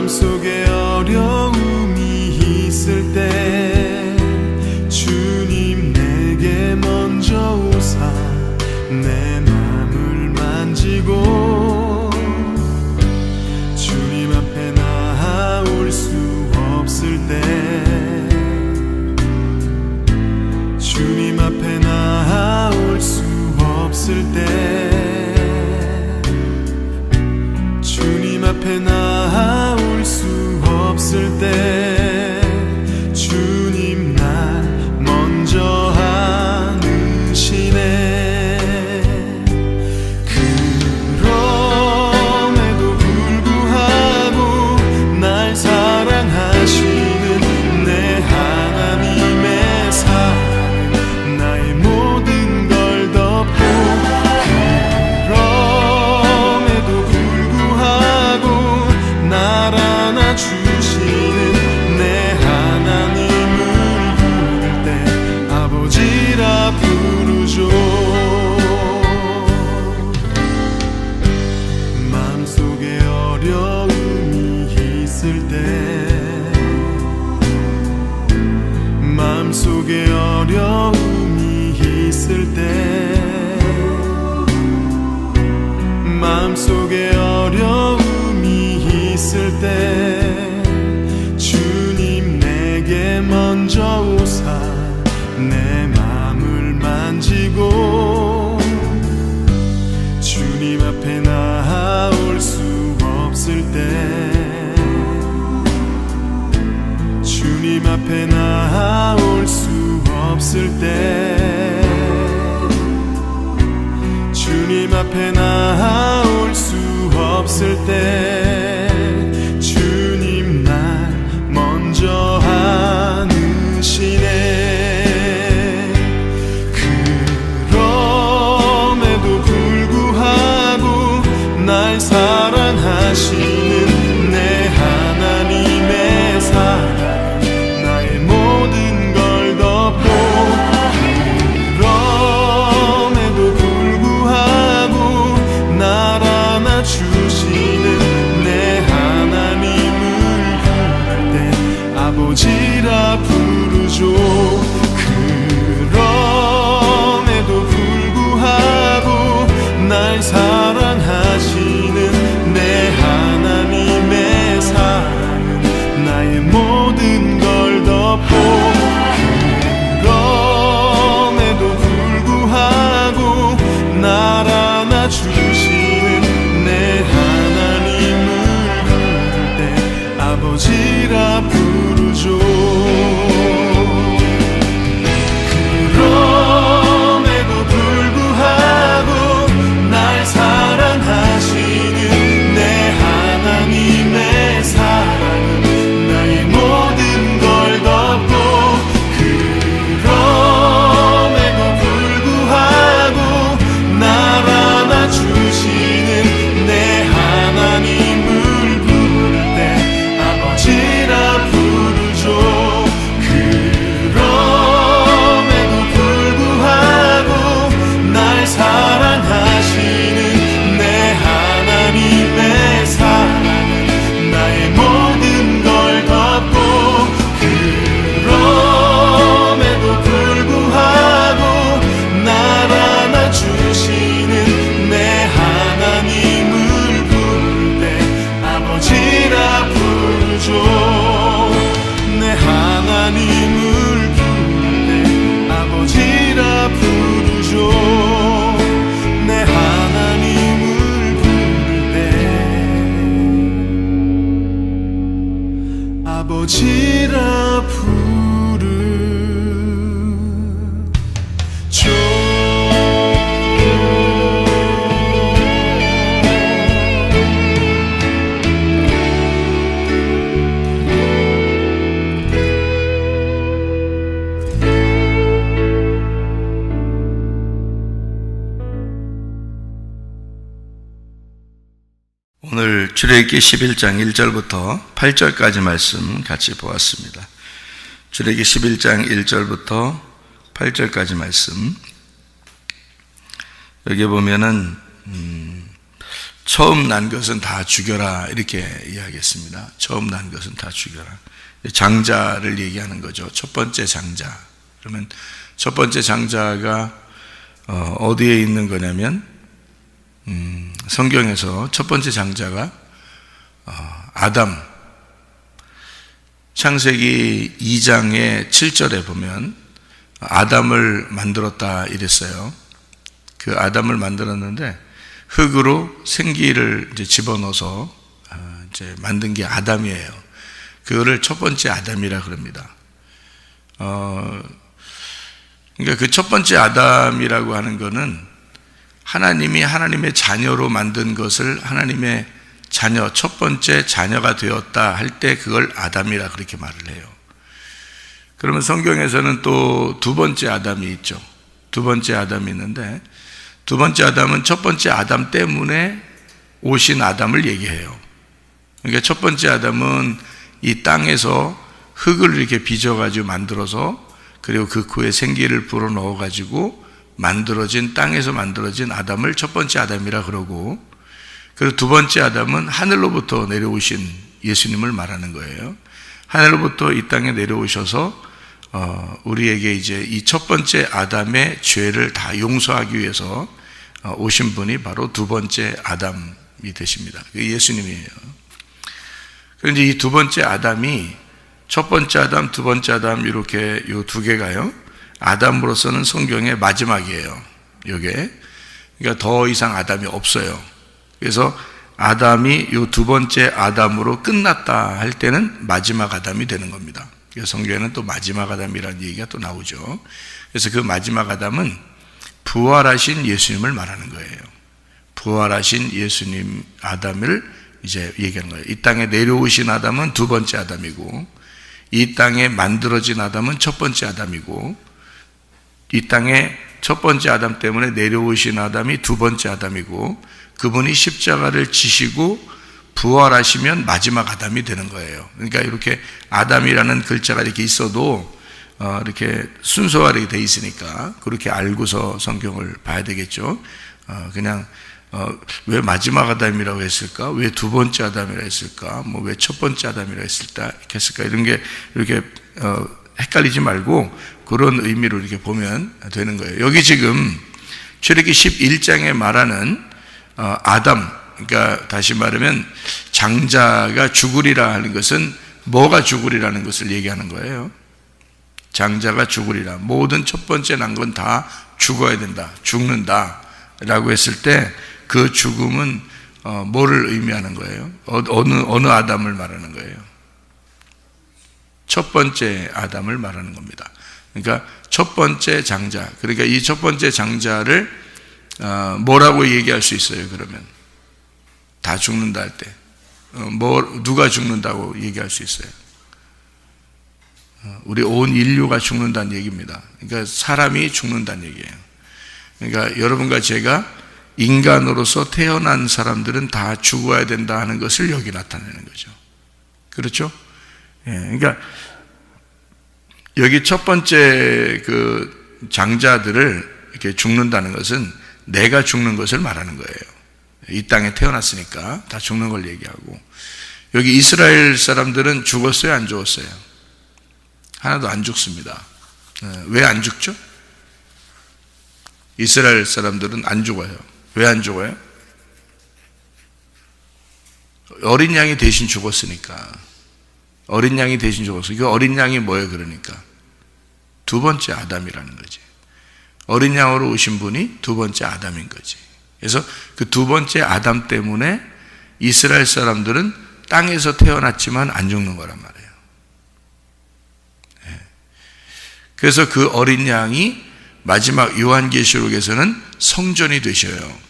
마음속에 어려움이 있을 때 주님 내게 먼저 오사 내 맘을 만지고 주님 앞에 나아올 수 없을 때 주님 앞에 나아올 수 없을 때 주님 앞에 나아올 수 없을 때 주님 날 먼저 안으시네. 그럼에도 불구하고 날 사랑하시는 내 하나님의 사랑 나의 모든 걸 덮고 그럼에도 불구하고 날 안아주시는 내 하나님을 부를 때 아버지라 부르죠. 마음속에 어려움이 있을 때 마음속에 어려움이 있을 때 마음속에 어려움이 있을 때 주님 내게 먼저 오사 내 맘을 만지고 주님 앞에 나아올 수 없을 때 주님 앞에 나아올 수 없을 때 주님 앞에 나아올 수 없을 때 주님 날 먼저 안으시네. 그럼에도 불구하고 날 사랑하시는 내 하나님의 사랑 나의 모든 걸 덮고 그럼에도 불구하고 날 안아주시는 내 하나님을 부를 때 아버지라 부르죠. 그럼에도 불구하고 날 사랑하시는 내 하나님의 사랑은 나의 모든 걸 덮고 그럼에도 불구하고 날 안아주시는 내 하나님을 부를 때 아버지라 부르죠. 그럼에도 불구하고 날 사랑하시는 내 하나님의 사랑은 나의 모든 걸 덮고 그럼에도 불구하고 날 안아주시는 내 하나님을 부를 때 아버지라 부르죠. 그럼에도 불구하고 날 사랑하시는 내 하나님의 사랑은 나의 모든 걸 덮고 그럼에도 불구하고 날 안아주시는 내 하나님을 부를 때 아버지라 부르죠. 내 하나님을 부를 때 아버지라 부르죠. 내 하나님을 부를 때 아버지라 부르죠. 오늘 출애굽기 11장 1절부터 8절까지 말씀 같이 보았습니다. 출애굽기 11장 1절부터 8절까지 말씀. 여기 보면은 처음 난 것은 다 죽여라 이렇게 이야기했습니다. 처음 난 것은 다 죽여라. 장자를 얘기하는 거죠. 첫 번째 장자. 그러면 첫 번째 장자가 어디에 있는 거냐면 성경에서 첫 번째 장자가 아담. 창세기 2장의 7절에 보면 아담을 만들었다 이랬어요. 그 아담을 만들었는데 흙으로 생기를 이제 집어넣어서 이제 만든 게 아담이에요. 그거를 첫 번째 아담이라 그럽니다. 그러니까 그 첫 번째 아담이라고 하는 거는 하나님이 하나님의 자녀로 만든 것을 하나님의 자녀, 첫 번째 자녀가 되었다 할 때 그걸 아담이라 그렇게 말을 해요. 그러면 성경에서는 또 두 번째 아담이 있죠. 두 번째 아담이 있는데 두 번째 아담은 첫 번째 아담 때문에 오신 아담을 얘기해요. 그러니까 첫 번째 아담은 이 땅에서 흙을 이렇게 빚어가지고 만들어서 그리고 그 후에 생기를 불어넣어가지고 만들어진 땅에서 만들어진 아담을 첫 번째 아담이라 그러고 그리고 두 번째 아담은 하늘로부터 내려오신 예수님을 말하는 거예요. 하늘로부터 이 땅에 내려오셔서 우리에게 이제 이 첫 번째 아담의 죄를 다 용서하기 위해서 오신 분이 바로 두 번째 아담이 되십니다. 예수님이에요. 그런데 이 두 번째 아담이 첫 번째 아담, 두 번째 아담 이렇게 요 두 개가요. 아담으로서는 성경의 마지막이에요. 요게. 그러니까 더 이상 아담이 없어요. 그래서 아담이 요 두 번째 아담으로 끝났다 할 때는 마지막 아담이 되는 겁니다. 그래서 성경에는 또 마지막 아담이라는 얘기가 또 나오죠. 그래서 그 마지막 아담은 부활하신 예수님을 말하는 거예요. 부활하신 예수님 아담을 이제 얘기하는 거예요. 이 땅에 내려오신 아담은 두 번째 아담이고 이 땅에 만들어진 아담은 첫 번째 아담이고 이 땅에 첫 번째 아담 때문에 내려오신 아담이 두 번째 아담이고 그분이 십자가를 지시고 부활하시면 마지막 아담이 되는 거예요. 그러니까 이렇게 아담이라는 글자가 이렇게 있어도 이렇게 순서가 이렇게 돼 있으니까 그렇게 알고서 성경을 봐야 되겠죠. 그냥 왜 마지막 아담이라고 했을까? 왜 두 번째 아담이라고 했을까? 뭐 왜 첫 번째 아담이라고 했을까? 이런 게 이렇게 헷갈리지 말고 그런 의미로 이렇게 보면 되는 거예요. 여기 지금 출애굽기 11장에 말하는 아담, 그러니까 다시 말하면 장자가 죽으리라 하는 것은 뭐가 죽으리라는 것을 얘기하는 거예요. 장자가 죽으리라. 모든 첫 번째 난 건 다 죽어야 된다. 죽는다. 라고 했을 때 그 죽음은 뭐를 의미하는 거예요? 어느 아담을 말하는 거예요? 첫 번째 아담을 말하는 겁니다. 그러니까 첫 번째 장자. 그러니까 이 첫 번째 장자를 뭐라고 얘기할 수 있어요, 그러면? 다 죽는다 할 때. 누가 죽는다고 얘기할 수 있어요? 우리 온 인류가 죽는다는 얘기입니다. 그러니까 사람이 죽는다는 얘기예요. 그러니까 여러분과 제가 인간으로서 태어난 사람들은 다 죽어야 된다 하는 것을 여기 나타내는 거죠. 그렇죠? 예, 그러니까 여기 첫 번째 그 장자들을 이렇게 죽는다는 것은 내가 죽는 것을 말하는 거예요. 이 땅에 태어났으니까 다 죽는 걸 얘기하고 여기 이스라엘 사람들은 죽었어요, 안 죽었어요? 하나도 안 죽습니다. 왜 안 죽죠? 이스라엘 사람들은 안 죽어요. 왜 안 죽어요? 어린 양이 대신 죽었으니까. 어린 양이 대신 죽었어. 그 어린 양이 뭐예요, 그러니까? 두 번째 아담이라는 거지. 어린 양으로 오신 분이 두 번째 아담인 거지. 그래서 그 두 번째 아담 때문에 이스라엘 사람들은 땅에서 태어났지만 안 죽는 거란 말이에요. 그래서 그 어린 양이 마지막 요한계시록에서는 성전이 되셔요.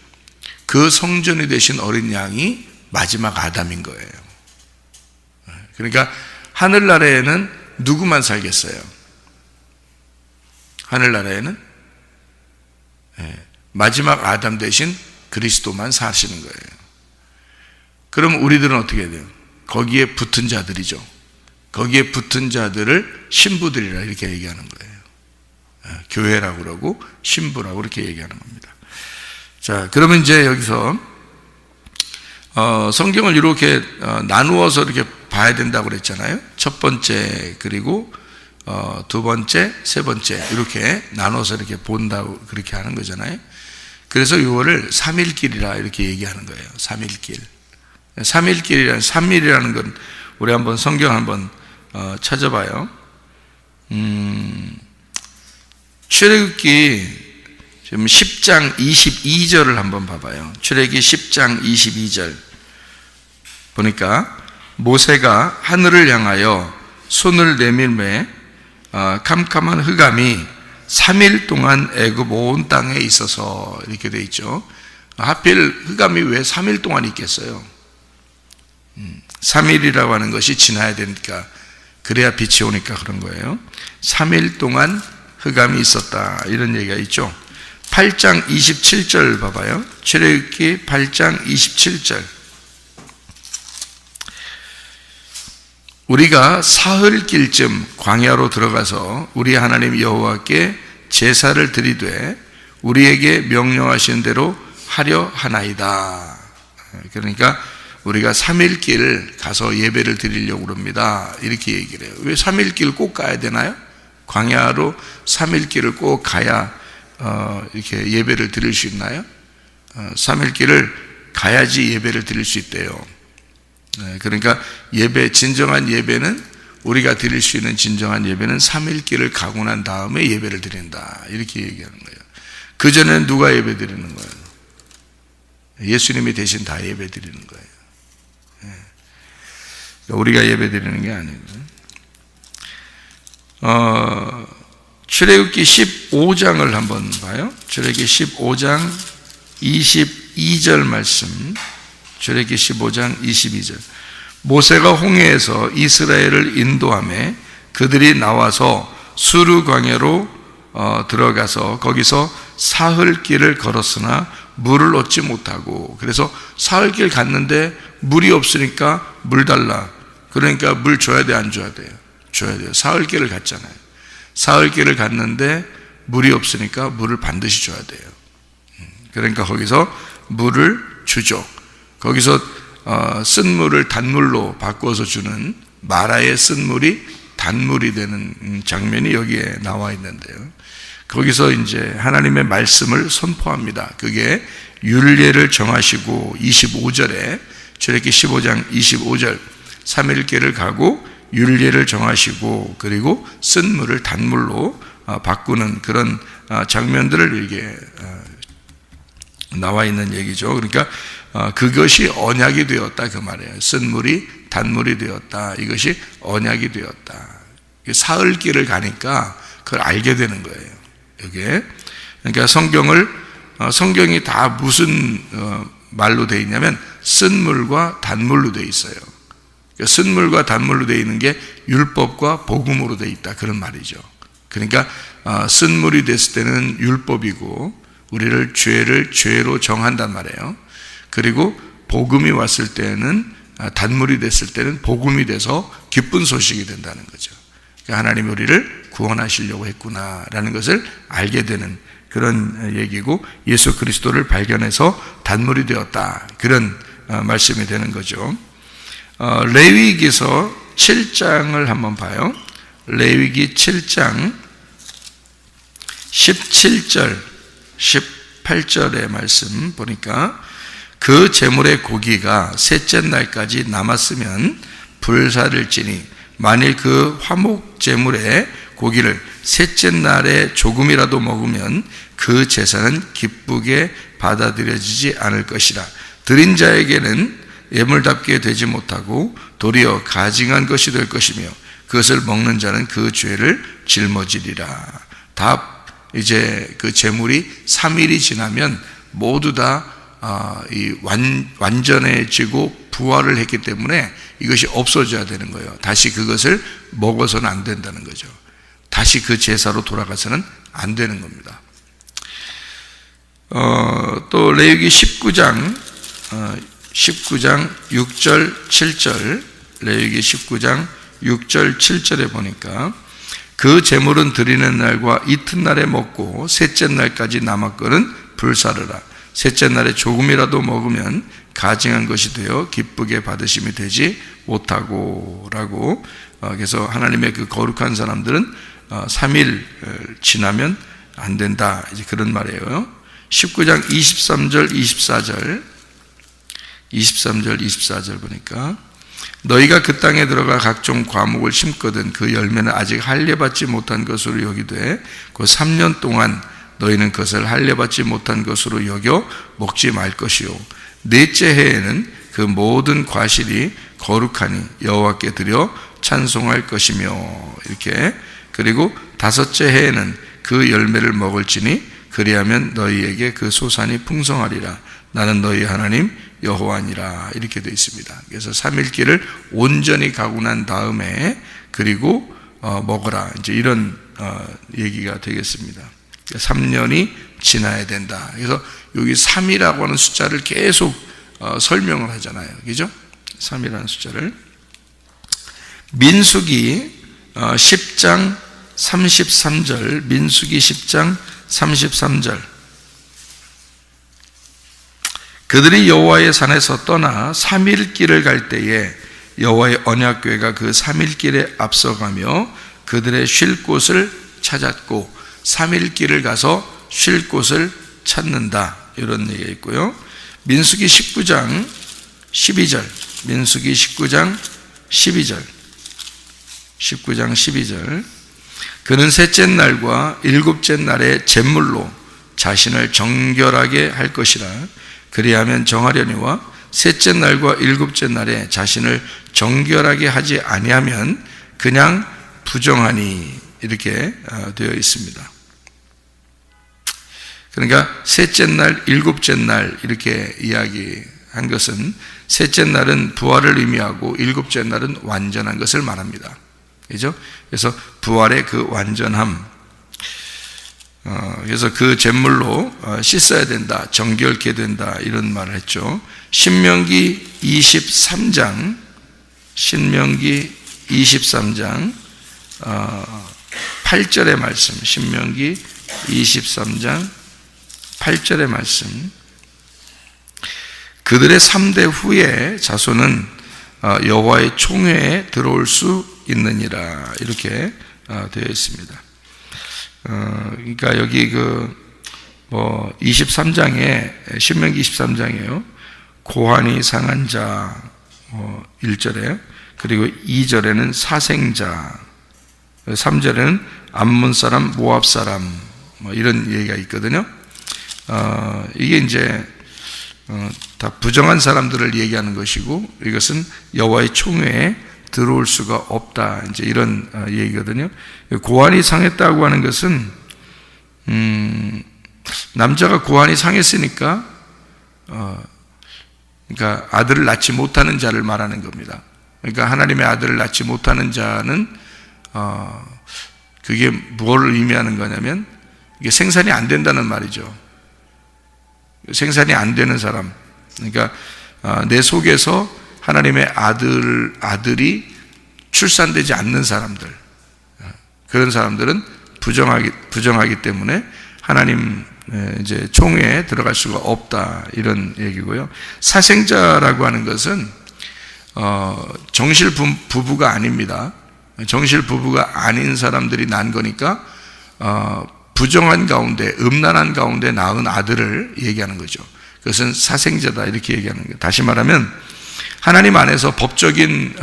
그 성전이 되신 어린 양이 마지막 아담인 거예요. 그러니까 하늘나라에는 누구만 살겠어요? 하늘나라에는 마지막 아담 대신 그리스도만 사시는 거예요. 그럼 우리들은 어떻게 해야 돼요? 거기에 붙은 자들이죠. 거기에 붙은 자들을 신부들이라 이렇게 얘기하는 거예요. 교회라고 그러고 신부라고 이렇게 얘기하는 겁니다. 자, 그러면 이제 여기서 성경을 이렇게 나누어서 이렇게 봐야 된다고 그랬잖아요. 첫 번째, 그리고 두 번째, 세 번째 이렇게 나눠서 이렇게 본다고 그렇게 하는 거잖아요. 그래서 이거를 3일길이라 이렇게 얘기하는 거예요. 3일길. 3일길이라는 3일이라는 건 우리 한번 성경 한번 찾아봐요. 출애굽기 지금 10장 22절을 한번 봐봐요. 출애굽기 10장 22절 보니까 모세가 하늘을 향하여 손을 내밀매 캄캄한 흑암이 3일 동안 애굽 온 땅에 있어서 이렇게 돼 있죠. 하필 흑암이 왜 3일 동안 있겠어요? 3일이라고 하는 것이 지나야 되니까, 그래야 빛이 오니까 그런 거예요. 3일 동안 흑암이 있었다 이런 얘기가 있죠. 8장 27절 봐봐요. 출애굽기 8장 27절. 우리가 사흘길쯤 광야로 들어가서 우리 하나님 여호와께 제사를 드리되 우리에게 명령하신 대로 하려 하나이다. 그러니까 우리가 3일길 가서 예배를 드리려고 그럽니다. 이렇게 얘기를 해요. 왜 3일길 꼭 가야 되나요? 광야로 3일길을 꼭 가야 이렇게 예배를 드릴 수 있나요? 3일길을 가야지 예배를 드릴 수 있대요. 그러니까 진정한 예배는, 우리가 드릴 수 있는 진정한 예배는 3일길을 가고 난 다음에 예배를 드린다 이렇게 얘기하는 거예요. 그전에는 누가 예배 드리는 거예요? 예수님이 대신 다 예배 드리는 거예요. 우리가 예배 드리는 게 아니고. 출애굽기 15장을 한번 봐요. 출애굽기 15장 22절 말씀. 출애굽기 15장 22절. 모세가 홍해에서 이스라엘을 인도하며 그들이 나와서 수르 광야로 들어가서 거기서 사흘길을 걸었으나 물을 얻지 못하고, 그래서 사흘길 갔는데 물이 없으니까 물 달라. 그러니까 물 줘야 돼, 안 줘야 돼요? 줘야 돼요. 사흘길을 갔잖아요. 사흘길을 갔는데 물이 없으니까 물을 반드시 줘야 돼요. 그러니까 거기서 물을 주죠. 거기서 쓴 물을 단물로 바꿔서 주는, 마라의 쓴 물이 단물이 되는 장면이 여기에 나와 있는데요. 거기서 이제 하나님의 말씀을 선포합니다. 그게 율례를 정하시고 25절에, 출애굽기 15장 25절, 3일길을 가고 율례를 정하시고 그리고 쓴 물을 단물로 바꾸는 그런 장면들을 이게 나와 있는 얘기죠. 그러니까 그것이 언약이 되었다 그 말이에요. 쓴 물이 단물이 되었다. 이것이 언약이 되었다. 사흘길을 가니까 그걸 알게 되는 거예요. 이게 그러니까 성경이 다 무슨 말로 되어 있냐면 쓴 물과 단물로 되어 있어요. 쓴 물과 단물로 되어 있는 게 율법과 복음으로 되어 있다 그런 말이죠. 그러니까 쓴 물이 됐을 때는 율법이고 우리를 죄로 정한단 말이에요. 그리고 복음이 왔을 때는, 단물이 됐을 때는 복음이 돼서 기쁜 소식이 된다는 거죠. 그러니까 하나님이 우리를 구원하시려고 했구나라는 것을 알게 되는 그런 얘기고, 예수 그리스도를 발견해서 단물이 되었다 그런 말씀이 되는 거죠. 레위기서 7장을 한번 봐요. 레위기 7장 17절 18절의 말씀 보니까, 그 제물의 고기가 셋째 날까지 남았으면 불사를지니 만일 그 화목 제물의 고기를 셋째 날에 조금이라도 먹으면 그 제사는 기쁘게 받아들여지지 않을 것이라. 드린 자에게는 예물답게 되지 못하고 도리어 가증한 것이 될 것이며 그것을 먹는 자는 그 죄를 짊어지리라. 다 이제 그 제물이 3일이 지나면 모두 다 완전해지고 부활을 했기 때문에 이것이 없어져야 되는 거예요. 다시 그것을 먹어서는 안 된다는 거죠. 다시 그 제사로 돌아가서는 안 되는 겁니다. 또 레위기 19장 6절 7절, 레위기 19장 6절 7절에 보니까, 그 제물은 드리는 날과 이튿날에 먹고 셋째 날까지 남았거든 불사르라. 셋째 날에 조금이라도 먹으면 가증한 것이 되어 기쁘게 받으심이 되지 못하고 라고. 그래서 하나님의 그 거룩한 사람들은 3일 지나면 안 된다, 이제 그런 말이에요. 19장 23절 24절 보니까 너희가 그 땅에 들어가 각종 과목을 심거든 그 열매는 아직 할례받지 못한 것으로 여기되 그 3년 동안 너희는 그것을 할례받지 못한 것으로 여겨 먹지 말 것이요 넷째 해에는 그 모든 과실이 거룩하니 여호와께 드려 찬송할 것이며 이렇게. 그리고 다섯째 해에는 그 열매를 먹을지니 그리하면 너희에게 그 소산이 풍성하리라. 나는 너희 하나님 여호와니라. 이렇게 되어 있습니다. 그래서 3일길을 온전히 가고 난 다음에 그리고 먹어라, 이제 이런 얘기가 되겠습니다. 3년이 지나야 된다. 그래서 여기 3이라고 하는 숫자를 계속 설명을 하잖아요. 그죠? 3이라는 숫자를. 민수기 10장 33절, 민수기 10장 33절. 그들이 여호와의 산에서 떠나 3일 길을 갈 때에 여호와의 언약궤가 그 3일 길에 앞서가며 그들의 쉴 곳을 찾았고, 3일 길을 가서 쉴 곳을 찾는다, 이런 얘기가 있고요. 민수기 19장 12절, 민수기 19장 12절. 그는 셋째 날과 일곱째 날에 제물로 자신을 정결하게 할 것이라. 그리하면 정하려니와 셋째 날과 일곱째 날에 자신을 정결하게 하지 아니하면 그냥 부정하니, 이렇게 되어 있습니다. 그러니까 셋째 날, 일곱째 날 이렇게 이야기한 것은 셋째 날은 부활을 의미하고 일곱째 날은 완전한 것을 말합니다. 그죠? 그래서 부활의 그 완전함, 그래서 그 제물로 씻어야 된다, 정결케 된다, 이런 말을 했죠. 신명기 23장 8절의 말씀, 신명기 23장 8절의 말씀. 그들의 3대 후에 자손은 여호와의 총회에 들어올 수 있느니라, 이렇게 되어 있습니다. 그러니까 여기 23장에, 신명기 23장이에요. 고환이 상한 자, 1절에, 그리고 2절에는 사생자, 3절에는 암몬 사람, 모압 사람, 이런 얘기가 있거든요. 이게 이제 다 부정한 사람들을 얘기하는 것이고, 이것은 여호와의 총회에 들어올 수가 없다, 이제 이런 얘기거든요. 고환이 상했다고 하는 것은 남자가 고환이 상했으니까 그러니까 아들을 낳지 못하는 자를 말하는 겁니다. 그러니까 하나님의 아들을 낳지 못하는 자는 그게 뭘 의미하는 거냐면 이게 생산이 안 된다는 말이죠. 생산이 안 되는 사람, 그러니까 내 속에서 하나님의 아들이 출산되지 않는 사람들, 그런 사람들은 부정하기 때문에 하나님 이제 총회에 들어갈 수가 없다, 이런 얘기고요. 사생자라고 하는 것은 정실 부부가 아닙니다. 정실 부부가 아닌 사람들이 난 거니까 부정한 가운데, 음란한 가운데 낳은 아들을 얘기하는 거죠. 그것은 사생자다, 이렇게 얘기하는 거예요. 다시 말하면 하나님 안에서 법적인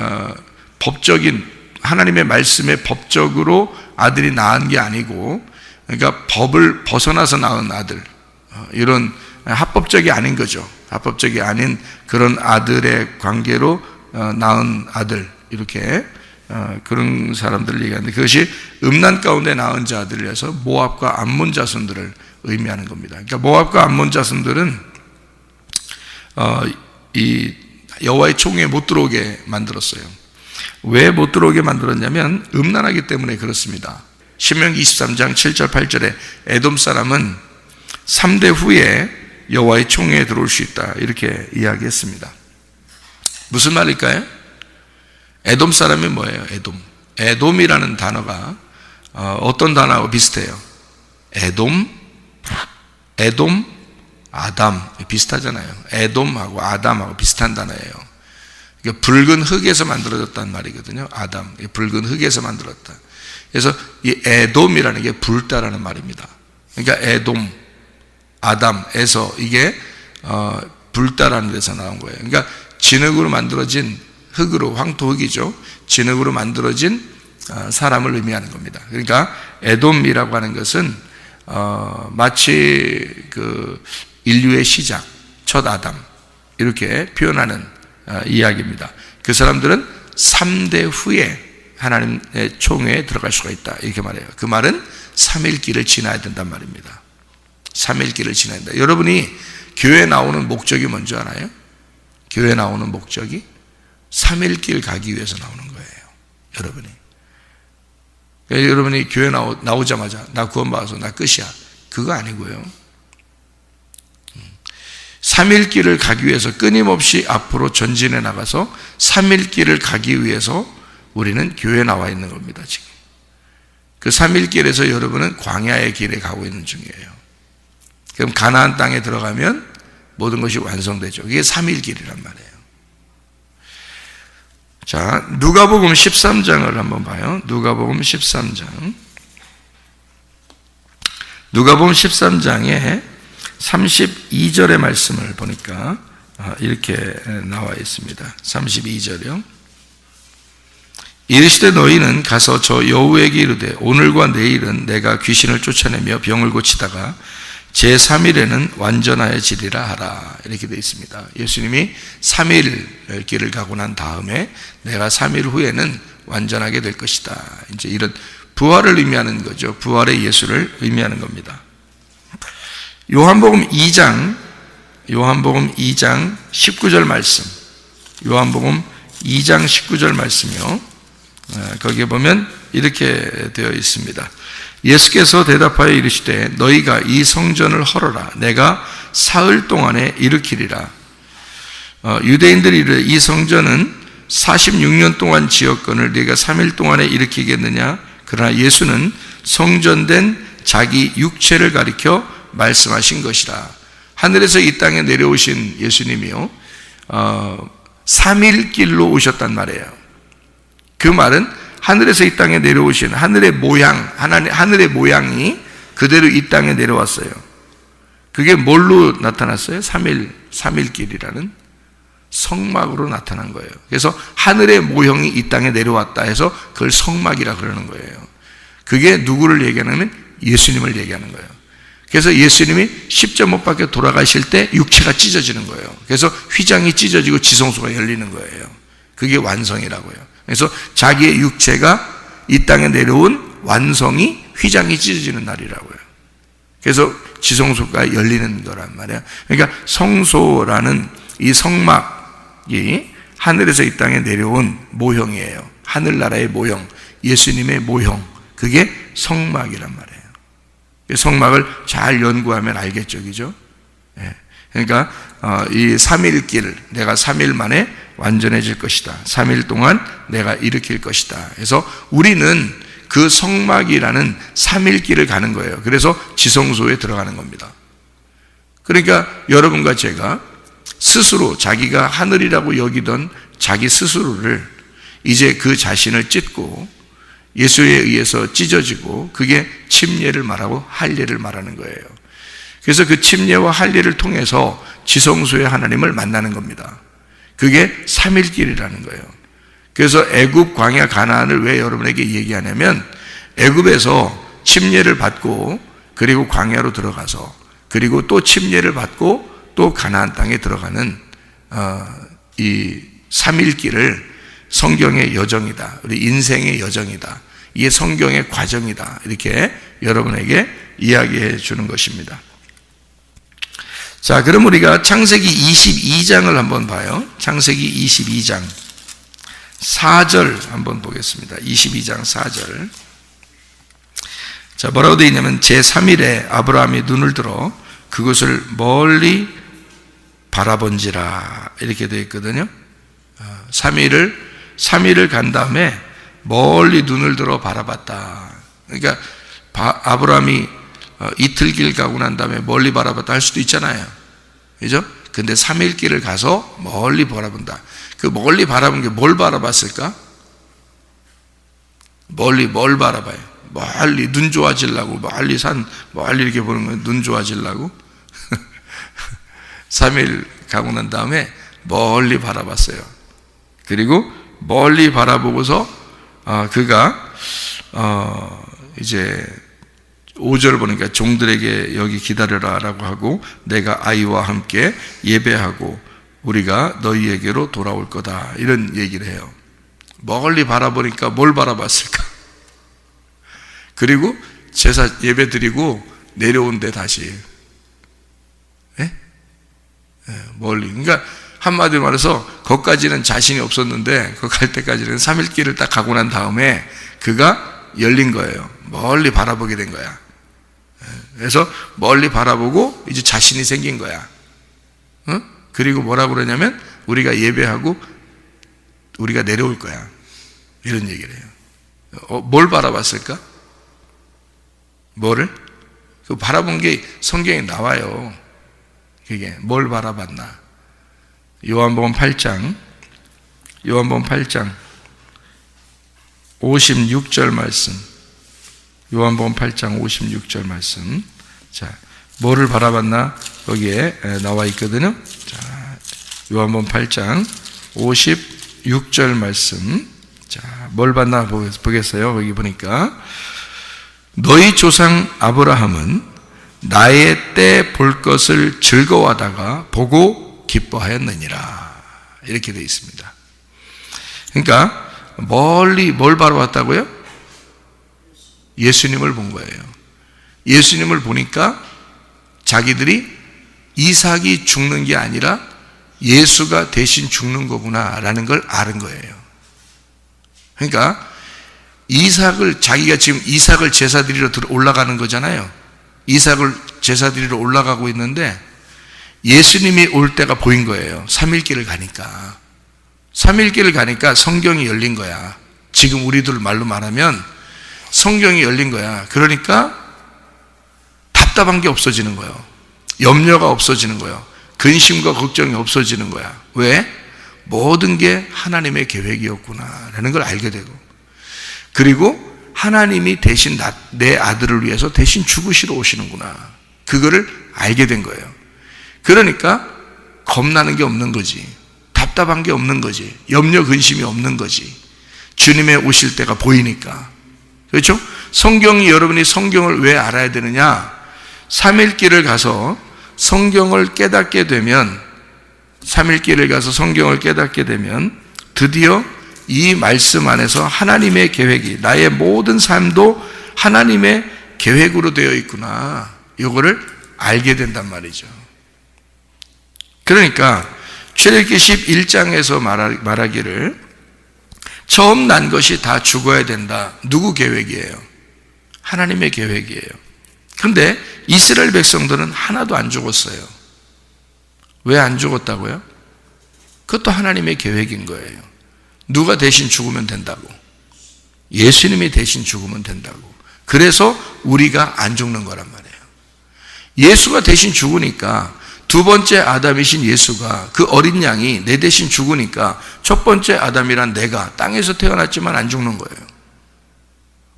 하나님의 말씀에 법적으로 아들이 낳은 게 아니고, 그러니까 법을 벗어나서 낳은 아들, 이런 합법적이 아닌 거죠. 합법적이 아닌 그런 아들의 관계로 낳은 아들, 이렇게 그런 사람들을 얘기하는데, 그것이 음란 가운데 낳은 자들이라서 모압과 암몬 자손들을 의미하는 겁니다. 그러니까 모압과 암몬 자손들은 이 여호와의 총회에 못 들어오게 만들었어요. 왜 못 들어오게 만들었냐면 음란하기 때문에 그렇습니다. 신명기 23장 7절 8절에 에돔 사람은 3대 후에 여호와의 총회에 들어올 수 있다, 이렇게 이야기했습니다. 무슨 말일까요? 에돔 사람이 뭐예요? 에돔이라는 단어가 어떤 단어하고 비슷해요? 에돔, 아담 비슷하잖아요. 에돔하고 아담하고 비슷한 단어예요. 그러니까 붉은 흙에서 만들어졌다는 말이거든요. 아담, 붉은 흙에서 만들었다. 그래서 이 에돔이라는 게 붉다라는 말입니다. 그러니까 에돔, 아담에서 이게 붉다라는 데서 나온 거예요. 그러니까 진흙으로 만들어진 흙으로, 황토흙이죠. 진흙으로 만들어진 사람을 의미하는 겁니다. 그러니까 에돔이라고 하는 것은 마치 그 인류의 시작, 첫 아담 이렇게 표현하는 이야기입니다. 그 사람들은 3대 후에 하나님의 총회에 들어갈 수가 있다 이렇게 말해요. 그 말은 3일 길을 지나야 된단 말입니다. 3일 길을 지나야 된다. 여러분이 교회 나오는 목적이 뭔지 알아요? 교회 나오는 목적이 3일 길 가기 위해서 나오는 거예요. 여러분이. 그러니까 여러분이 교회 나오자마자 나 구원받아서 나 끝이야. 그거 아니고요. 3일 길을 가기 위해서 끊임없이 앞으로 전진해 나가서 3일 길을 가기 위해서 우리는 교회에 나와 있는 겁니다. 지금 그 3일 길에서 여러분은 광야의 길에 가고 있는 중이에요. 그럼 가나안 땅에 들어가면 모든 것이 완성되죠. 이게 3일 길이란 말이에요. 자, 누가복음 13장을 한번 봐요. 누가복음 13장. 누가복음 13장에 32절의 말씀을 보니까 이렇게 나와 있습니다. 32절이요. 이르시되 너희는 가서 저 여우에게 이르되 오늘과 내일은 내가 귀신을 쫓아내며 병을 고치다가 제3일에는 완전하여지리라 하라. 이렇게 되어 있습니다. 예수님이 3일 길을 가고 난 다음에 내가 3일 후에는 완전하게 될 것이다. 이제 이런 부활을 의미하는 거죠. 부활의 예수를 의미하는 겁니다. 요한복음 2장 19절 말씀. 요한복음 2장 19절 말씀이요. 거기에 보면 이렇게 되어 있습니다. 예수께서 대답하여 이르시되 너희가 이 성전을 헐어라. 내가 사흘 동안에 일으키리라. 유대인들이 이르되 이 성전은 46년 동안 지었거늘 네가 3일 동안에 일으키겠느냐. 그러나 예수는 성전된 자기 육체를 가리켜 말씀하신 것이라. 하늘에서 이 땅에 내려오신 예수님이요 3일 길로 오셨단 말이에요. 그 말은 하늘에서 이 땅에 내려오신 하늘의 모양, 하늘의 모양이 그대로 이 땅에 내려왔어요. 그게 뭘로 나타났어요? 3일 길이라는 성막으로 나타난 거예요. 그래서 하늘의 모형이 이 땅에 내려왔다 해서 그걸 성막이라 그러는 거예요. 그게 누구를 얘기하냐면 예수님을 얘기하는 거예요. 그래서 예수님이 십자가 못 박혀 돌아가실 때 육체가 찢어지는 거예요. 그래서 휘장이 찢어지고 지성소가 열리는 거예요. 그게 완성이라고요. 그래서 자기의 육체가 이 땅에 내려온 완성이 휘장이 찢어지는 날이라고요. 그래서 지성소가 열리는 거란 말이에요. 그러니까 성소라는 이 성막이 하늘에서 이 땅에 내려온 모형이에요. 하늘나라의 모형, 예수님의 모형, 그게 성막이란 말이에요. 성막을 잘 연구하면 알겠죠, 그죠? 그러니까 이 3일 길, 내가 3일 만에 완전해질 것이다. 3일 동안 내가 일으킬 것이다. 그래서 우리는 그 성막이라는 3일 길을 가는 거예요. 그래서 지성소에 들어가는 겁니다. 그러니까 여러분과 제가 스스로 자기가 하늘이라고 여기던 자기 스스로를 이제 그 자신을 찢고 예수에 의해서 찢어지고 그게 침례를 말하고 할례를 말하는 거예요. 그래서 그 침례와 할례를 통해서 지성소의 하나님을 만나는 겁니다. 그게 3일 길이라는 거예요. 그래서 애굽, 광야, 가나안을 왜 여러분에게 얘기하냐면 애굽에서 침례를 받고 그리고 광야로 들어가서 그리고 또 침례를 받고 또 가나안 땅에 들어가는 이 3일 길을 성경의 여정이다. 우리 인생의 여정이다. 이게 성경의 과정이다. 이렇게 여러분에게 이야기해 주는 것입니다. 자, 그럼 우리가 창세기 22장을 한번 봐요. 창세기 22장 4절 한번 보겠습니다. 22장 4절. 자, 뭐라고 되어 있냐면 제3일에 아브라함이 눈을 들어 그것을 멀리 바라본지라 이렇게 되어 있거든요. 3일을 간 다음에 멀리 눈을 들어 바라봤다. 그러니까 아브라함이 이틀 길 가고 난 다음에 멀리 바라봤다 할 수도 있잖아요. 그죠? 근데 3일 길을 가서 멀리 바라본다. 그 멀리 바라본 게 뭘 바라봤을까? 멀리 뭘 바라봐요? 멀리 눈 좋아지려고, 멀리 산, 멀리 이렇게 보는 거예요. 눈 좋아지려고. 3일 가고 난 다음에 멀리 바라봤어요. 그리고 멀리 바라보고서 그가 이제 5절 보니까 종들에게 여기 기다려라 라고 하고 내가 아이와 함께 예배하고 우리가 너희에게로 돌아올 거다 이런 얘기를 해요. 멀리 바라보니까 뭘 바라봤을까? 그리고 제사 예배 드리고 내려온대 다시. 멀리. 그러니까 한마디로 말해서 거기까지는 자신이 없었는데 거기 갈 때까지는 3일 길을 딱 가고 난 다음에 그가 열린 거예요. 멀리 바라보게 된 거야. 그래서 멀리 바라보고 이제 자신이 생긴 거야. 그리고 뭐라고 그러냐면 우리가 예배하고 우리가 내려올 거야. 이런 얘기를 해요. 뭘 바라봤을까? 뭐를? 그 바라본 게 성경에 나와요. 그게 뭘 바라봤나? 요한복음 8장 56절 말씀. 요한복음 8장 56절 말씀. 자, 뭐를 바라봤나? 거기에 나와 있거든요. 자, 요한복음 8장 56절 말씀. 자, 뭘 봤나 보겠어요. 거기 보니까 너희 조상 아브라함은 나의 때 볼 것을 즐거워하다가 보고 기뻐하였느니라. 이렇게 되어 있습니다. 그러니까 멀리 뭘 바라봤다고요? 예수님을 본 거예요. 예수님을 보니까 자기들이 이삭이 죽는 게 아니라 예수가 대신 죽는 거구나 라는 걸 아는 거예요. 그러니까 자기가 지금 이삭을 제사 드리러 올라가는 거잖아요. 이삭을 제사 드리러 올라가고 있는데 예수님이 올 때가 보인 거예요. 3일 길을 가니까. 3일 길을 가니까 성경이 열린 거야. 지금 우리들 말로 말하면 성경이 열린 거야. 그러니까 답답한 게 없어지는 거예요. 염려가 없어지는 거예요. 근심과 걱정이 없어지는 거야. 왜? 모든 게 하나님의 계획이었구나 라는 걸 알게 되고, 그리고 하나님이 대신 내 아들을 위해서 대신 죽으시러 오시는구나, 그거를 알게 된 거예요. 그러니까 겁나는 게 없는 거지, 답답한 게 없는 거지, 염려 근심이 없는 거지. 주님의 오실 때가 보이니까. 그렇죠? 여러분이 성경을 왜 알아야 되느냐? 3일 길을 가서 성경을 깨닫게 되면, 3일 길을 가서 성경을 깨닫게 되면 드디어 이 말씀 안에서 하나님의 계획이, 나의 모든 삶도 하나님의 계획으로 되어 있구나, 이거를 알게 된단 말이죠. 그러니까 출애굽기 11장에서 말하기를 처음 난 것이 다 죽어야 된다. 누구 계획이에요? 하나님의 계획이에요. 그런데 이스라엘 백성들은 하나도 안 죽었어요. 왜 안 죽었다고요? 그것도 하나님의 계획인 거예요. 누가 대신 죽으면 된다고? 예수님이 대신 죽으면 된다고. 그래서 우리가 안 죽는 거란 말이에요. 예수가 대신 죽으니까, 두 번째 아담이신 예수가, 그 어린 양이 내 대신 죽으니까 첫 번째 아담이란 내가 땅에서 태어났지만 안 죽는 거예요.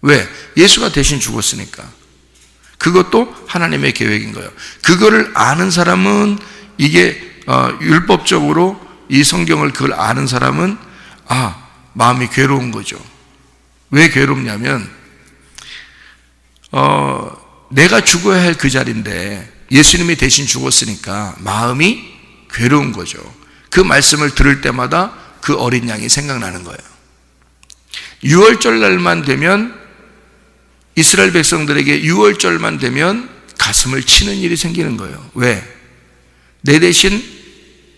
왜? 예수가 대신 죽었으니까. 그것도 하나님의 계획인 거예요. 그거를 아는 사람은, 이게 율법적으로 이 성경을 그걸 아는 사람은 마음이 괴로운 거죠. 왜 괴롭냐면 내가 죽어야 할 그 자리인데 예수님이 대신 죽었으니까 마음이 괴로운 거죠. 그 말씀을 들을 때마다 그 어린 양이 생각나는 거예요. 6월절 날만 되면, 이스라엘 백성들에게 6월절만 되면 가슴을 치는 일이 생기는 거예요. 왜? 내 대신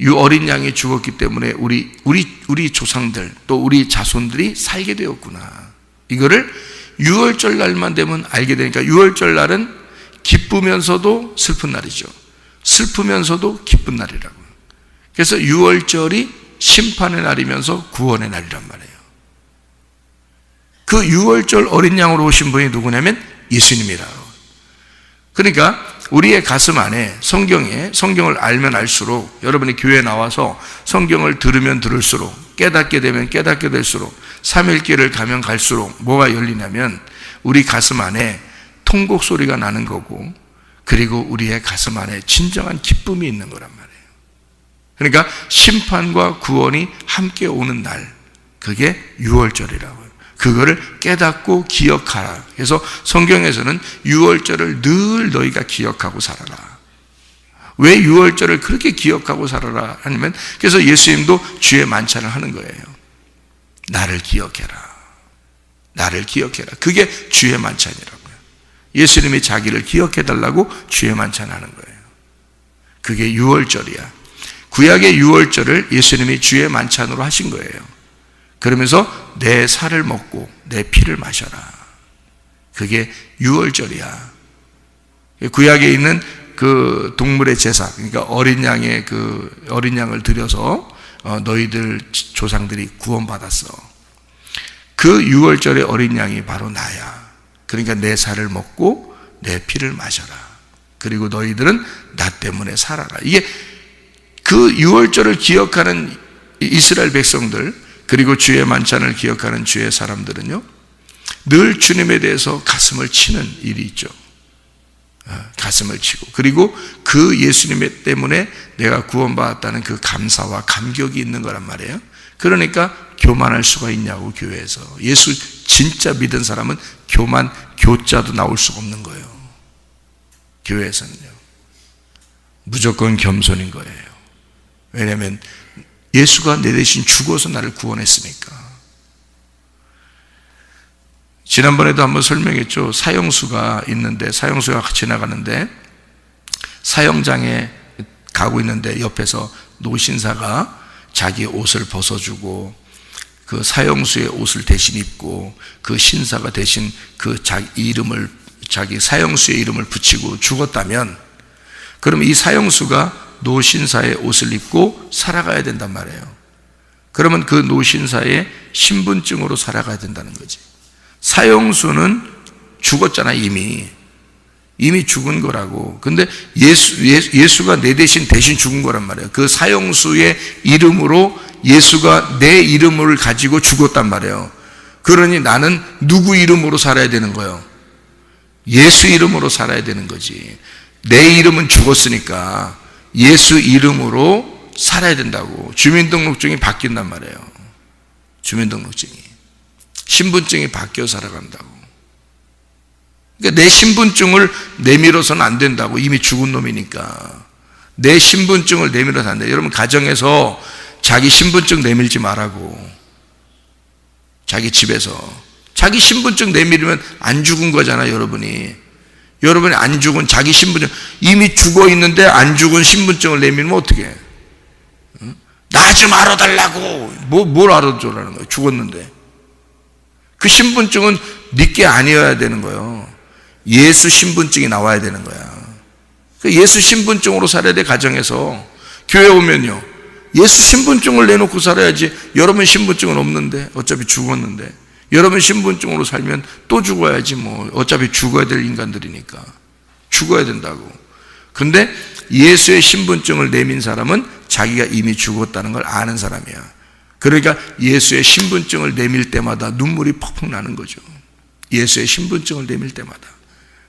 이 어린 양이 죽었기 때문에 우리 조상들, 또 우리 자손들이 살게 되었구나. 이거를 6월절 날만 되면 알게 되니까, 6월절 날은 기쁘면서도 슬픈 날이죠. 슬프면서도 기쁜 날이라고. 그래서 6월절이 심판의 날이면서 구원의 날이란 말이에요. 그 6월절 어린 양으로 오신 분이 누구냐면 예수님이라고. 그러니까 우리의 가슴 안에 성경을 알면 알수록, 여러분이 교회에 나와서 성경을 들으면 들을수록, 깨닫게 되면 깨닫게 될수록, 삼일길을 가면 갈수록 뭐가 열리냐면 우리 가슴 안에 통곡 소리가 나는 거고, 그리고 우리의 가슴 안에 진정한 기쁨이 있는 거란 말이에요. 그러니까 심판과 구원이 함께 오는 날, 그게 유월절이라고요. 그거를 깨닫고 기억하라. 그래서 성경에서는 유월절을 늘 너희가 기억하고 살아라. 왜 유월절을 그렇게 기억하고 살아라 하냐면, 그래서 예수님도 주의 만찬을 하는 거예요. 나를 기억해라. 나를 기억해라. 그게 주의 만찬이라고요. 예수님이 자기를 기억해달라고 주의 만찬하는 거예요. 그게 유월절이야. 구약의 유월절을 예수님이 주의 만찬으로 하신 거예요. 그러면서 내 살을 먹고 내 피를 마셔라. 그게 유월절이야. 구약에 있는 그 동물의 제사, 그러니까 어린 양을 들여서 너희들 조상들이 구원받았어. 그 유월절의 어린 양이 바로 나야. 그러니까 내 살을 먹고 내 피를 마셔라. 그리고 너희들은 나 때문에 살아라. 이게 그 유월절을 기억하는 이스라엘 백성들, 그리고 주의 만찬을 기억하는 주의 사람들은요, 늘 주님에 대해서 가슴을 치는 일이 있죠. 가슴을 치고, 그리고 그 예수님 때문에 내가 구원받았다는 그 감사와 감격이 있는 거란 말이에요. 그러니까 교만할 수가 있냐고, 교회에서. 예수 진짜 믿은 사람은 교만, 교자도 나올 수가 없는 거예요. 교회에서는요. 무조건 겸손인 거예요. 왜냐하면 예수가 내 대신 죽어서 나를 구원했으니까. 지난번에도 한번 설명했죠. 사형수가 있는데, 사형수가 지나가는데 사형장에 가고 있는데 옆에서 노신사가 자기 옷을 벗어주고 그 사형수의 옷을 대신 입고 그 신사가 대신 그 자기 사형수의 이름을 붙이고 죽었다면, 그럼 이 사형수가 노신사의 옷을 입고 살아가야 된단 말이에요. 그러면 그 노신사의 신분증으로 살아가야 된다는 거지. 사형수는 죽었잖아. 이미 죽은 거라고. 근데 예수가 내 대신 죽은 거란 말이에요. 그 사형수의 이름으로 예수가 내 이름을 가지고 죽었단 말이에요. 그러니 나는 누구 이름으로 살아야 되는 거예요? 예수 이름으로 살아야 되는 거지. 내 이름은 죽었으니까 예수 이름으로 살아야 된다고. 주민등록증이 바뀐단 말이에요. 주민등록증이, 신분증이 바뀌어 살아간다고. 그러니까 내 신분증을 내밀어서는 안 된다고. 이미 죽은 놈이니까 내 신분증을 내밀어서 안 돼. 여러분, 가정에서 자기 신분증 내밀지 말라고. 자기 집에서 자기 신분증 내밀면 안 죽은 거잖아. 여러분이 안 죽은 자기 신분증, 이미 죽어 있는데 안 죽은 신분증을 내밀면 어떻게? 나 좀 알아달라고. 뭘 알아줘라는 거예요? 죽었는데. 그 신분증은 네게 아니어야 되는 거예요. 예수 신분증이 나와야 되는 거야. 예수 신분증으로 살아야 돼. 가정에서. 교회 오면요, 예수 신분증을 내놓고 살아야지. 여러분 신분증은 없는데, 어차피 죽었는데. 여러분 신분증으로 살면 또 죽어야지 뭐. 어차피 죽어야 될 인간들이니까 죽어야 된다고. 근데 예수의 신분증을 내민 사람은 자기가 이미 죽었다는 걸 아는 사람이야. 그러니까 예수의 신분증을 내밀 때마다 눈물이 퍽퍽 나는 거죠. 예수의 신분증을 내밀 때마다.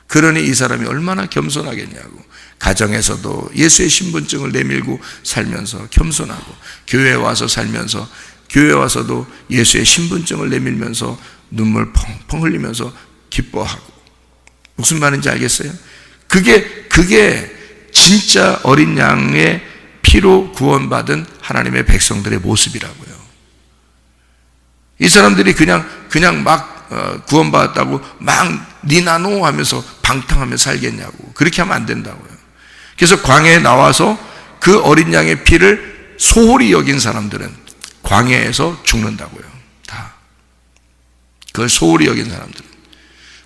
그러니 이 사람이 얼마나 겸손하겠냐고. 가정에서도 예수의 신분증을 내밀고 살면서 겸손하고, 교회에 와서 살면서 교회 와서도 예수의 신분증을 내밀면서 눈물 펑펑 흘리면서 기뻐하고. 무슨 말인지 알겠어요? 그게 진짜 어린 양의 피로 구원받은 하나님의 백성들의 모습이라고요. 이 사람들이 그냥 막 구원받았다고 막 니나노 하면서 방탕하며 살겠냐고. 그렇게 하면 안 된다고요. 그래서 광야에 나와서 그 어린 양의 피를 소홀히 여긴 사람들은 광야에서 죽는다고요. 다. 그걸 소홀히 여긴 사람들은.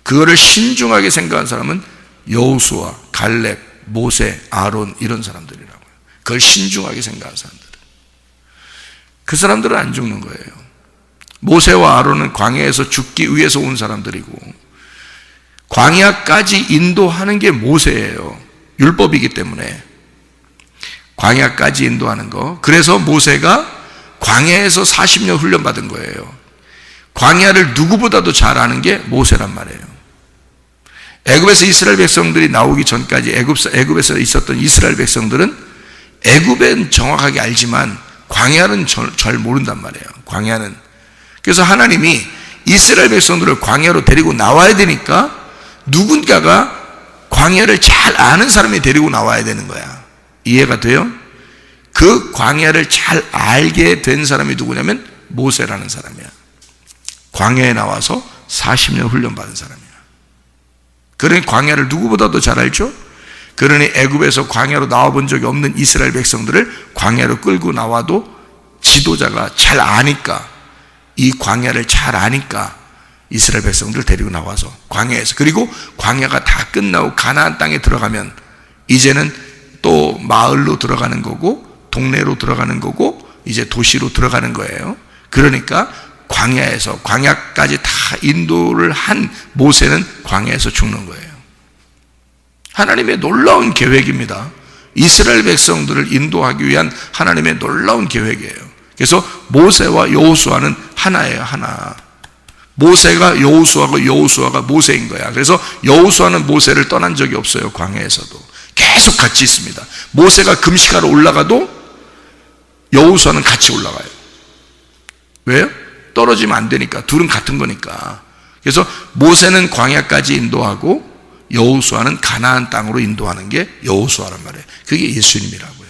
그거를 신중하게 생각한 사람은 여호수아, 갈렙, 모세, 아론, 이런 사람들이라고요. 그걸 신중하게 생각한 사람들. 그 사람들은 안 죽는 거예요. 모세와 아론은 광야에서 죽기 위해서 온 사람들이고, 광야까지 인도하는 게 모세예요. 율법이기 때문에 광야까지 인도하는 거. 그래서 모세가 광야에서 40년 훈련받은 거예요. 광야를 누구보다도 잘 아는 게 모세란 말이에요. 애굽에서 이스라엘 백성들이 나오기 전까지 애굽에서 있었던 이스라엘 백성들은 애굽은 정확하게 알지만 광야는 잘 모른단 말이에요. 광야는. 그래서 하나님이 이스라엘 백성들을 광야로 데리고 나와야 되니까 누군가가 광야를 잘 아는 사람이 데리고 나와야 되는 거야. 이해가 돼요? 그 광야를 잘 알게 된 사람이 누구냐면 모세라는 사람이야. 광야에 나와서 40년 훈련받은 사람이야. 그러니 광야를 누구보다도 잘 알죠? 그러니 애굽에서 광야로 나와본 적이 없는 이스라엘 백성들을 광야로 끌고 나와도 지도자가 잘 아니까, 이 광야를 잘 아니까 이스라엘 백성들을 데리고 나와서 광야에서, 그리고 광야가 다 끝나고 가나안 땅에 들어가면 이제는 또 마을로 들어가는 거고 동네로 들어가는 거고 이제 도시로 들어가는 거예요. 그러니까 광야에서, 광야까지 다 인도를 한 모세는 광야에서 죽는 거예요. 하나님의 놀라운 계획입니다. 이스라엘 백성들을 인도하기 위한 하나님의 놀라운 계획이에요. 그래서 모세와 여호수아는 하나예요, 하나. 모세가 여호수아고 여호수아가 모세인 거야. 그래서 여호수아는 모세를 떠난 적이 없어요. 광야에서도 계속 같이 있습니다. 모세가 금식하러 올라가도 여호수아는 같이 올라가요. 왜요? 떨어지면 안 되니까. 둘은 같은 거니까. 그래서 모세는 광야까지 인도하고 여호수아는 가나안 땅으로 인도하는 게 여호수아란 말이에요. 그게 예수님이라고요.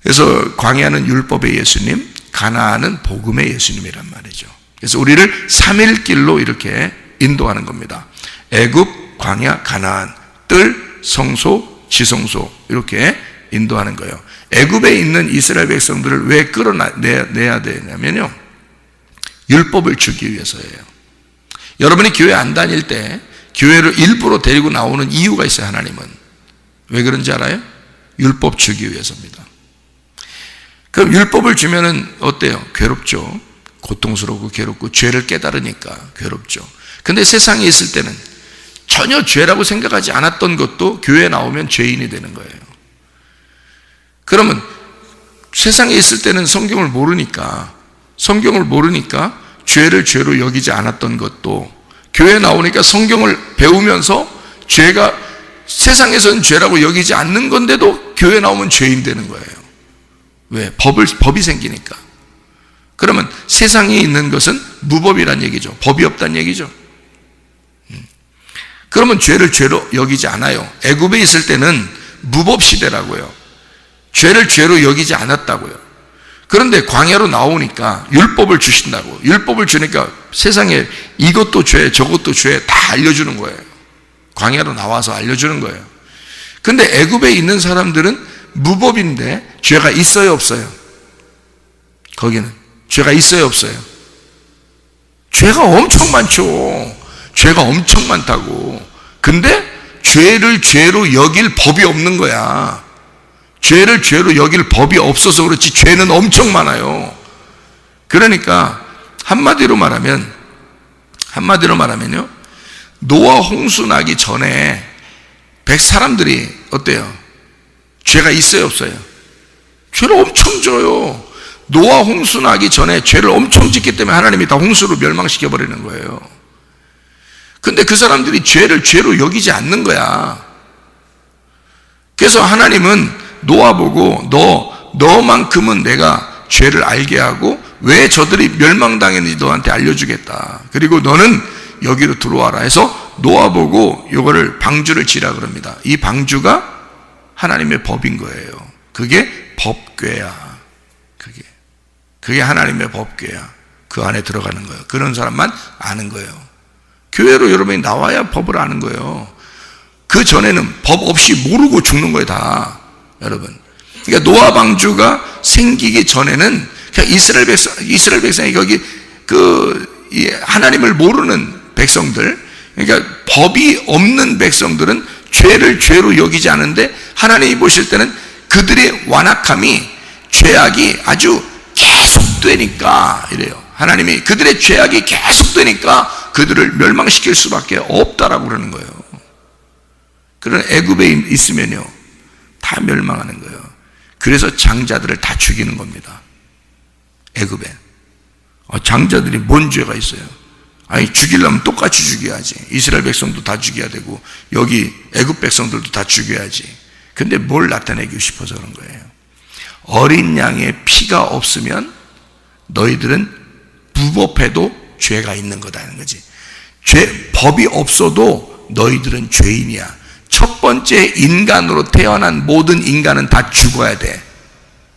그래서 광야는 율법의 예수님, 가나안은 복음의 예수님이란 말이죠. 그래서 우리를 3일 길로 이렇게 인도하는 겁니다. 애굽, 광야, 가나안, 뜰, 성소, 지성소 이렇게 인도하는 거예요. 애굽에 있는 이스라엘 백성들을 왜 끌어내야 되냐면요, 율법을 주기 위해서예요. 여러분이 교회 안 다닐 때 교회를 일부러 데리고 나오는 이유가 있어요. 하나님은 왜 그런지 알아요? 율법 주기 위해서입니다. 그럼 율법을 주면은 어때요? 괴롭죠. 고통스럽고 괴롭고 죄를 깨달으니까 괴롭죠. 근데 세상에 있을 때는 전혀 죄라고 생각하지 않았던 것도 교회에 나오면 죄인이 되는 거예요. 그러면 세상에 있을 때는 성경을 모르니까 죄를 죄로 여기지 않았던 것도 교회에 나오니까 성경을 배우면서 죄가 세상에서는 죄라고 여기지 않는 건데도 교회에 나오면 죄인 되는 거예요. 왜? 법이 생기니까. 그러면 세상에 있는 것은 무법이란 얘기죠. 법이 없다는 얘기죠. 그러면 죄를 죄로 여기지 않아요. 애굽에 있을 때는 무법 시대라고요. 죄를 죄로 여기지 않았다고요. 그런데 광야로 나오니까 율법을 주신다고. 율법을 주니까 세상에 이것도 죄, 저것도 죄 다 알려주는 거예요. 광야로 나와서 알려주는 거예요. 근데 애굽에 있는 사람들은 무법인데 죄가 있어요, 없어요? 거기는 죄가 있어요, 없어요? 죄가 엄청 많죠. 죄가 엄청 많다고. 근데 죄를 죄로 여길 법이 없는 거야. 죄를 죄로 여길 법이 없어서 그렇지 죄는 엄청 많아요. 그러니까 한마디로 말하면요, 노아 홍수 나기 전에 사람들이 어때요? 죄가 있어요, 없어요? 죄를 엄청 져요. 노아 홍수 나기 전에 죄를 엄청 짓기 때문에 하나님이 다 홍수로 멸망시켜 버리는 거예요. 근데 그 사람들이 죄를 죄로 여기지 않는 거야. 그래서 하나님은 노아 보고 너만큼은 내가 죄를 알게 하고 왜 저들이 멸망당했는지 너한테 알려주겠다. 그리고 너는 여기로 들어와라 해서 노아 보고 요거를 방주를 지라 그럽니다. 이 방주가 하나님의 법인 거예요. 그게 법궤야. 그게 하나님의 법궤야. 그 안에 들어가는 거예요. 그런 사람만 아는 거예요. 교회로 여러분이 나와야 법을 아는 거예요. 그 전에는 법 없이 모르고 죽는 거예요, 다. 여러분. 그러니까 노아 방주가 생기기 전에는 그냥 이스라엘 백성이 거기 하나님을 모르는 백성들, 그러니까 법이 없는 백성들은 죄를 죄로 여기지 않은데 하나님이 보실 때는 그들의 완악함이, 죄악이 아주 계속되니까 이래요. 하나님이 그들의 죄악이 계속되니까 그들을 멸망시킬 수밖에 없다라고 그러는 거예요. 그런 애굽에 있으면요 다 멸망하는 거예요. 그래서 장자들을 다 죽이는 겁니다. 애굽에 장자들이 뭔 죄가 있어요? 아니 죽이려면 똑같이 죽여야지. 이스라엘 백성도 다 죽여야 되고 여기 애굽 백성들도 다 죽여야지. 근데 뭘 나타내고 싶어서 그런 거예요. 어린 양의 피가 없으면 너희들은 무법해도 죄가 있는 거다는 거지. 법이 없어도 너희들은 죄인이야. 첫 번째 인간으로 태어난 모든 인간은 다 죽어야 돼.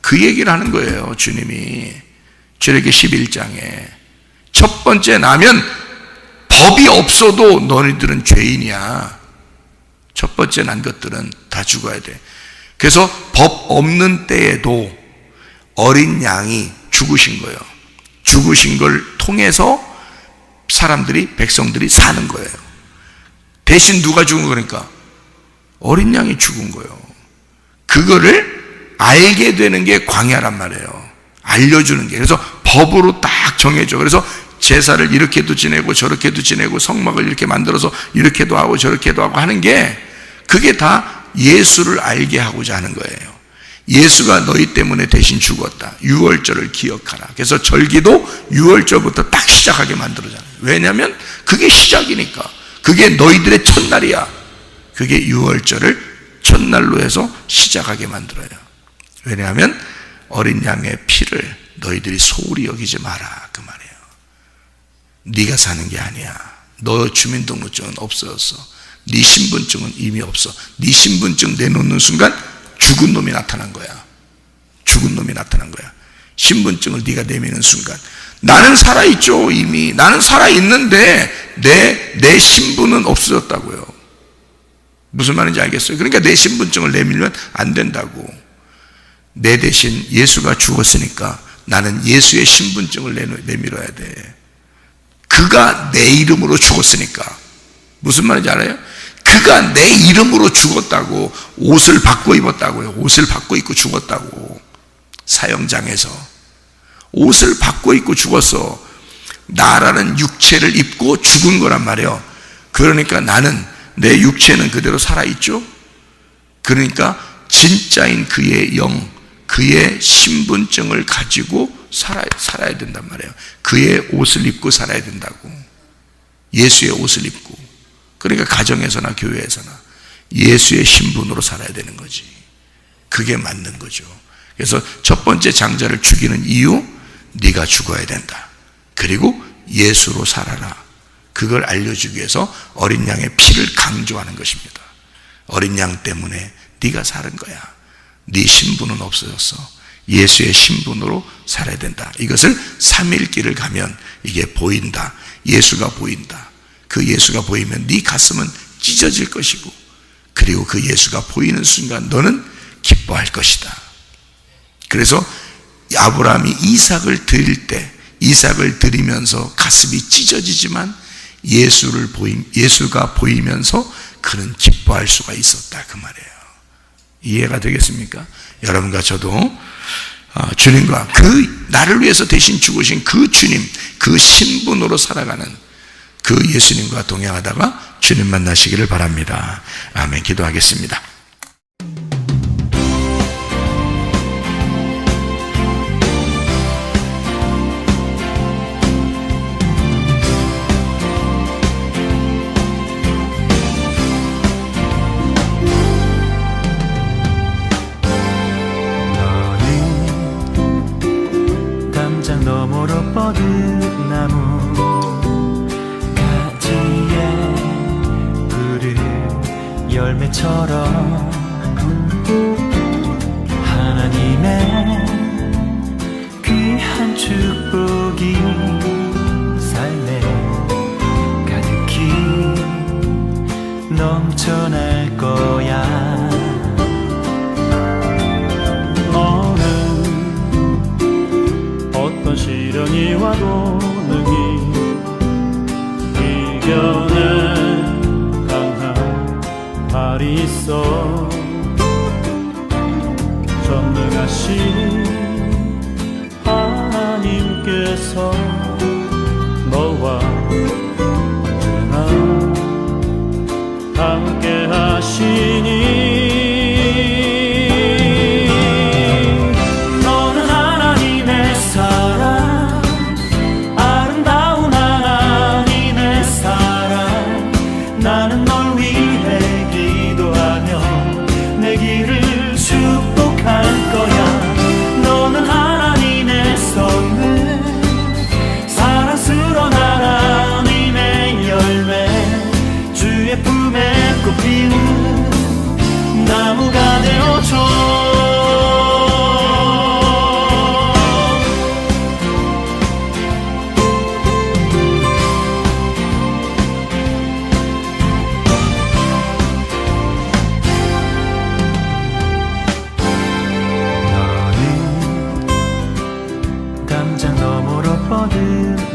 그 얘기를 하는 거예요. 주님이 출애굽기 11장에 첫 번째 나면 법이 없어도 너희들은 죄인이야. 첫 번째 난 것들은 다 죽어야 돼. 그래서 법 없는 때에도 어린 양이 죽으신 거예요. 죽으신 걸 통해서 사람들이, 백성들이 사는 거예요. 대신 누가 죽은 거니까? 어린 양이 죽은 거예요. 그거를 알게 되는 게 광야란 말이에요. 알려주는 게. 그래서 법으로 딱 정해져. 그래서 제사를 이렇게도 지내고 저렇게도 지내고 성막을 이렇게 만들어서 이렇게도 하고 저렇게도 하고 하는 게 그게 다 예수를 알게 하고자 하는 거예요. 예수가 너희 때문에 대신 죽었다. 유월절을 기억하라. 그래서 절기도 유월절부터 딱 시작하게 만들어잖아요. 왜냐하면 그게 시작이니까. 그게 너희들의 첫날이야. 그게 유월절을 첫날로 해서 시작하게 만들어요. 왜냐하면 어린 양의 피를 너희들이 소홀히 여기지 마라 그 말이에요. 네가 사는 게 아니야. 너 주민등록증은 없어졌어. 네 신분증은 이미 없어. 네 신분증 내놓는 순간 죽은 놈이 나타난 거야. 죽은 놈이 나타난 거야. 신분증을 네가 내미는 순간 나는 살아있죠. 이미 나는 살아있는데 내 신분은 없어졌다고요. 무슨 말인지 알겠어요? 그러니까 내 신분증을 내밀면 안 된다고. 내 대신 예수가 죽었으니까 나는 예수의 신분증을 내밀어야 돼. 그가 내 이름으로 죽었으니까. 무슨 말인지 알아요? 그가 내 이름으로 죽었다고. 옷을 바꿔 입었다고요. 옷을 바꿔 입고 죽었다고. 사형장에서 옷을 바꿔 입고 죽었어. 나라는 육체를 입고 죽은 거란 말이에요. 그러니까 나는 내 육체는 그대로 살아있죠. 그러니까 진짜인 그의 영, 그의 신분증을 가지고 살아야 된단 말이에요. 그의 옷을 입고 살아야 된다고. 예수의 옷을 입고. 그러니까 가정에서나 교회에서나 예수의 신분으로 살아야 되는 거지. 그게 맞는 거죠. 그래서 첫 번째 장자를 죽이는 이유, 네가 죽어야 된다. 그리고 예수로 살아라. 그걸 알려주기 위해서 어린 양의 피를 강조하는 것입니다. 어린 양 때문에 네가 사는 거야. 네 신분은 없어졌어. 예수의 신분으로 살아야 된다. 이것을 3일길을 가면 이게 보인다. 예수가 보인다. 그 예수가 보이면 네 가슴은 찢어질 것이고, 그리고 그 예수가 보이는 순간 너는 기뻐할 것이다. 그래서 아브라함이 이삭을 드릴 때 이삭을 드리면서 가슴이 찢어지지만 예수가 보이면서 그는 기뻐할 수가 있었다 그 말이에요. 이해가 되겠습니까? 여러분과 저도 주님과 그 나를 위해서 대신 죽으신 그 주님, 그 신분으로 살아가는 그 예수님과 동행하다가 주님 만나시기를 바랍니다. 아멘. 기도하겠습니다. 너머로 뻗은 나무 가지에 푸른 열매처럼 하나님의 귀한 축복이 삶에 가득히 넘쳐날 거야. 시련이 와도 능히 이겨낼 강한 발이 있어. 전능하신 하나님께서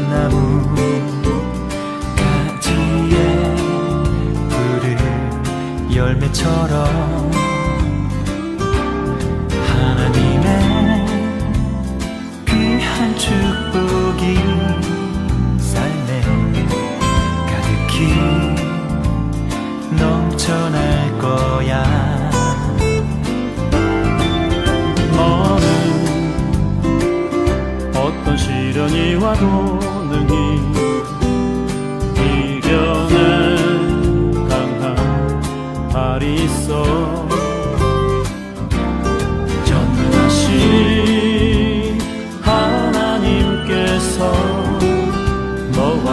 나무 가지에 푸른 열매처럼 하나님의 귀한 축복이 삶에 가득히 넘쳐날 거야. 너는 어떤 시련이 와도 능히 이겨낼 강한 발이 있어. 전능하신 하나님께서 너와